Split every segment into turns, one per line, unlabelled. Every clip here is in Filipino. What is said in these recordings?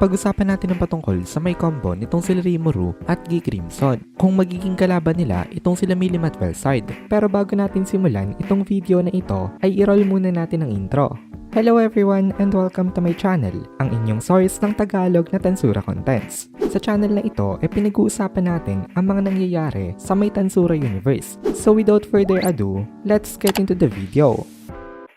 pag-usapan natin ang patungkol sa may combo nitong sila Rimuru at G Crimson. Kung magiging kalaban nila itong sila Milim at Velside. Pero bago natin simulan itong video na ito ay i-roll muna natin ang intro. Hello everyone and welcome to my channel, ang inyong source ng Tagalog na Tansura Contents. Sa channel na ito ay pinag-uusapan natin ang mga nangyayari sa may Tansura Universe. So without further ado, let's get into the video.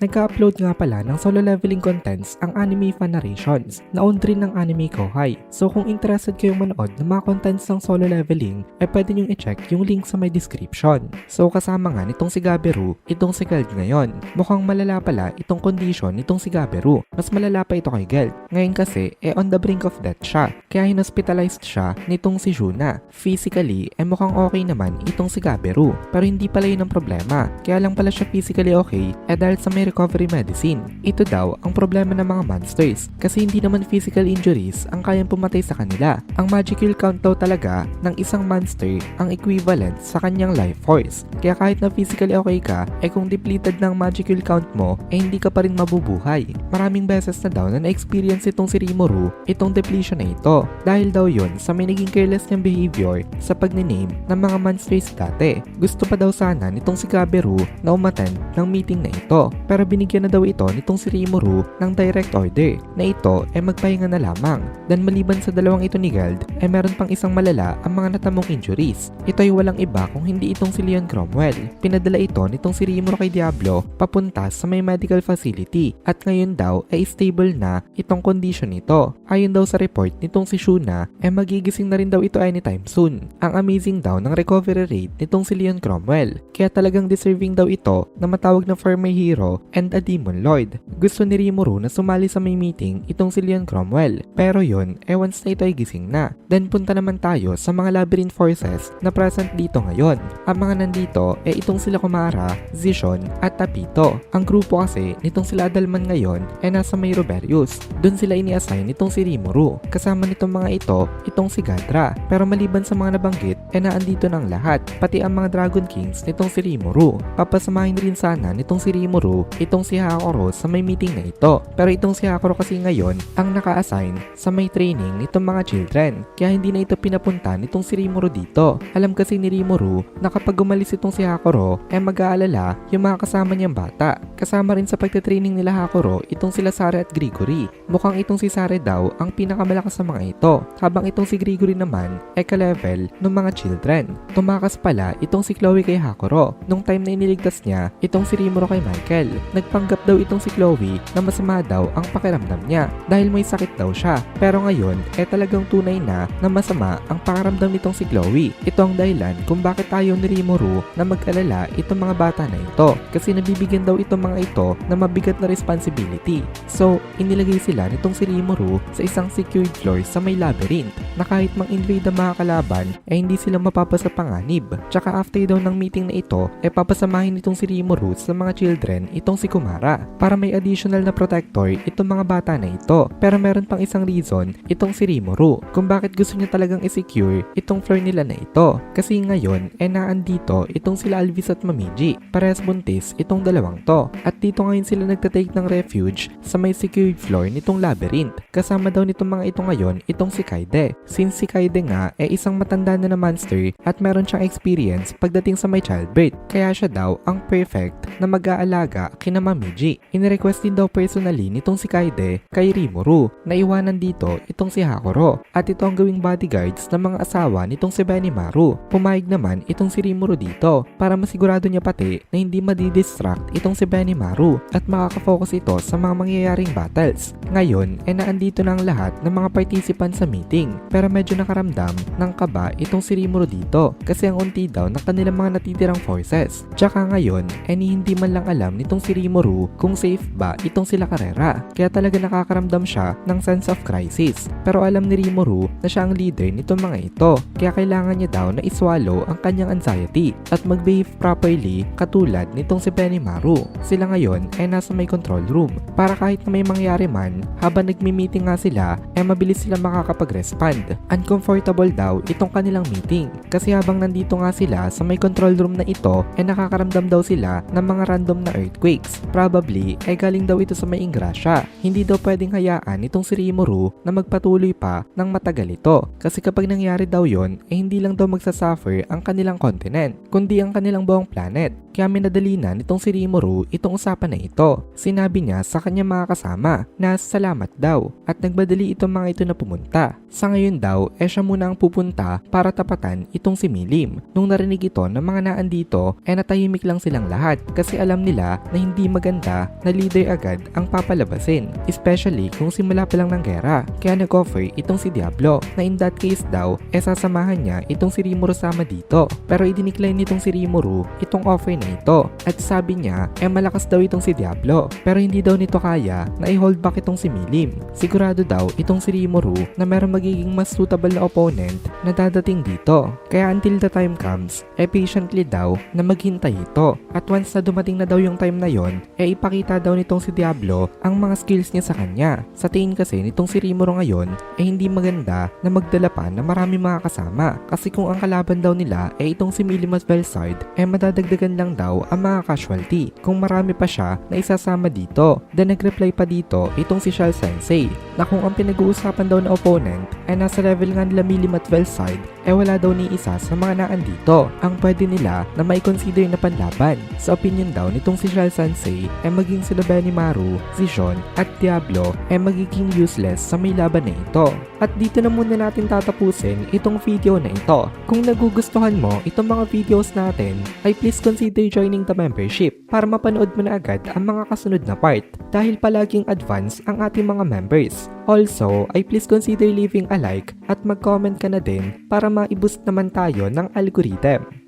Nagka-upload nga pala ng solo leveling contents ang Anime Fan Narrations na owned rin ng Anime Kohai. So kung interested kayong manood ng mga contents ng solo leveling ay pwede nyong i-check yung link sa my description. So kasama nga nitong si Gabiru, itong si Geld ngayon. Mukhang malala pala itong condition nitong si Gabiru. Mas malala pa ito kay Geld. Ngayon kasi on the brink of death siya. Kaya hinospitalized siya nitong si Shuna. Physically mukhang okay naman itong si Gabiru. Pero hindi pala yun ang problema. Kaya lang pala siya physically okay dahil sa may recovery medicine. Ito daw ang problema ng mga monsters kasi hindi naman physical injuries ang kayang pumatay sa kanila. Ang magic kill count daw talaga ng isang monster ang equivalent sa kanyang life force. Kaya kahit na physically okay ka, kung depleted ng magic kill count mo, hindi ka pa rin mabubuhay. Maraming beses na daw na na-experience itong si Rimuru itong depletion na ito dahil daw yun sa may naging careless niyang behavior sa pag-name ng mga monsters dati. Gusto pa daw sana nitong si Gabiru na umattend ng meeting na ito. Pero binigyan na daw ito nitong si Rimuru ng direct order na ito magpahinga na lamang. Dan maliban sa dalawang ito ni Geld meron pang isang malala ang mga natamong injuries. Ito ay walang iba kung hindi itong si Leon Cromwell. Pinadala ito nitong si Rimuru kay Diablo papunta sa may medical facility at ngayon daw stable na itong condition nito. Ayon daw sa report nitong si Shuna magigising na rin daw ito anytime soon. Ang amazing daw ng recovery rate nitong si Leon Cromwell. Kaya talagang deserving daw ito na matawag na former hero and a Demon Lord. Gusto ni Rimuru na sumali sa may meeting itong si Leon Cromwell. Pero yun, once na ito ay gising na. Then punta naman tayo sa mga labyrinth forces na present dito ngayon. Ang mga nandito itong sila Kumara, Zishon at Tapito. Ang grupo kasi nitong sila Adalman ngayon nasa may Roberius. Doon sila ini-assign nitong si Rimuru. Kasama nitong mga ito, itong si Gadra. Pero maliban sa mga nabanggit, naandito ng lahat. Pati ang mga Dragon Kings nitong si Rimuru. Papasamahin rin sana nitong si Rimuru itong si Hakuro sa may meeting na ito. Pero itong si Hakuro kasi ngayon ang naka-assign sa may training nitong mga children. Kaya hindi na ito pinapunta nitong si Rimuru dito. Alam kasi ni Rimuru na kapag umalis itong si Hakuro mag-aalala yung mga kasama niyang bata. Kasama rin sa pagtitraining nila Hakuro itong sila Sare at Gregory. Mukhang itong si Sare daw ang pinakamalakas sa mga ito. Habang itong si Gregory naman ka-level ng mga children. Tumakas pala itong si Chloe kay Hakuro. Nung time na iniligtas niya itong si Rimuru kay Michael. Nagpanggap daw itong si Chloe na masama daw ang pakiramdam niya dahil may sakit daw siya. Pero ngayon talagang tunay na masama ang pakiramdam nitong si Chloe. Ito ang dahilan kung bakit ayaw ni Rimuru na mag-alala itong mga bata na ito kasi nabibigyan daw itong mga ito na mabigat na responsibility. So inilagay sila nitong si Rimuru sa isang secured floor sa may labyrinth na kahit mang-invade ang mga kalaban hindi sila mapapasa panganib. Tsaka after daw ng meeting na ito papasamahin nitong si Rimuru sa mga children itong si Kumara para may additional na protector itong mga bata na ito. Pero meron pang isang reason itong si Rimuru kung bakit gusto niya talagang i-secure itong floor nila na ito. Kasi ngayon naandito itong sila Alvis at Mamiji. Parehas buntis itong dalawang to. At dito ngayon sila nagtatake ng refuge sa may secured floor nitong labyrinth. Kasama daw nitong mga ito ngayon itong si Kaide. Since si Kaide nga isang matanda na monster at meron siyang experience pagdating sa may childbirth. Kaya siya daw ang perfect na mag-aalaga kina Mamiji. Inirequest din daw personally nitong si Kaide kay Rimuru na iwanan dito itong si Hakuro at ito ang gawing bodyguards ng mga asawa nitong si Benimaru. Pumayag naman itong si Rimuru dito para masigurado niya pati na hindi madidistract itong si Benimaru at makakafocus ito sa mga mangyayaring battles. Ngayon naandito na ang lahat ng mga participants sa meeting pero medyo nakaramdam ng kaba itong si Rimuru dito kasi ang unti daw ng kanilang mga natitirang forces. Tsaka ngayon hindi man lang alam nitong si Rimuru kung safe ba itong sila Carrera. Kaya talaga nakakaramdam siya ng sense of crisis. Pero alam ni Rimuru na siya ang leader nitong mga ito. Kaya kailangan niya daw na iswallow ang kanyang anxiety at mag-behave properly katulad nitong si Benimaru. Sila ngayon nasa may control room para kahit na may mangyari man habang nagmi-meeting nga sila mabilis sila makakapag-respond. Uncomfortable daw itong kanilang meeting kasi habang nandito nga sila sa may control room na ito nakakaramdam daw sila ng mga random na earthquake attacks. Probably ay galing daw ito sa may Ingrasya. Hindi daw pwedeng hayaan itong si Rimuru na magpatuloy pa ng matagal ito. Kasi kapag nangyari daw yon, hindi lang daw magsasuffer ang kanilang continent, kundi ang kanilang buong planet. Kaya minadali na nitong si Rimuru itong usapan na ito. Sinabi niya sa kanyang mga kasama na salamat daw at nagbadali itong mga ito na pumunta. Sa ngayon daw, siya muna ang pupunta para tapatan itong si Milim. Nung narinig ito ng mga naandito, natahimik lang silang lahat kasi alam nila na hindi maganda na leader agad ang papalabasin. Especially kung simula pa lang ng gera. Kaya nag-offer itong si Diablo na in that case daw, sasamahan niya itong si Rimuru sama dito. Pero i-decline nitong si Rimuru itong offer na ito. At sabi niya, malakas daw itong si Diablo. Pero hindi daw nito kaya na i-hold back itong si Milim. Sigurado daw itong si Rimuru na meron magiging mas suitable na opponent na dadating dito. Kaya until the time comes, patiently daw na maghintay ito. At once na dumating na daw yung time na yon, ipakita daw nitong si Diablo ang mga skills niya sa kanya. Sa tingin kasi nitong si Rimuru ngayon, hindi maganda na magdala pa na marami mga kasama. Kasi kung ang kalaban daw nila itong si Milim at Velside, madadagdagan lang daw ang mga casualty kung marami pa siya na isasama dito. Then nagreply pa dito itong si Shell Sensei na kung ang pinag-uusapan daw na opponent ay nasa level nga nila Milim at Velside, wala daw ni isa sa mga naandito ang pwede nila na may consider na panlaban. Sa opinion daw nitong si Shell Sensei maging sila Benimaru, Zision at Diablo magiging useless sa may laban na ito. At dito na muna natin tatapusin itong video na ito. Kung nagugustuhan mo itong mga videos natin, ay please consider joining the membership para mapanood mo na agad ang mga kasunod na part dahil palaging advance ang ating mga members. Also, ay please consider leaving a like at mag-comment ka na din para ma-boost naman tayo ng algorithm.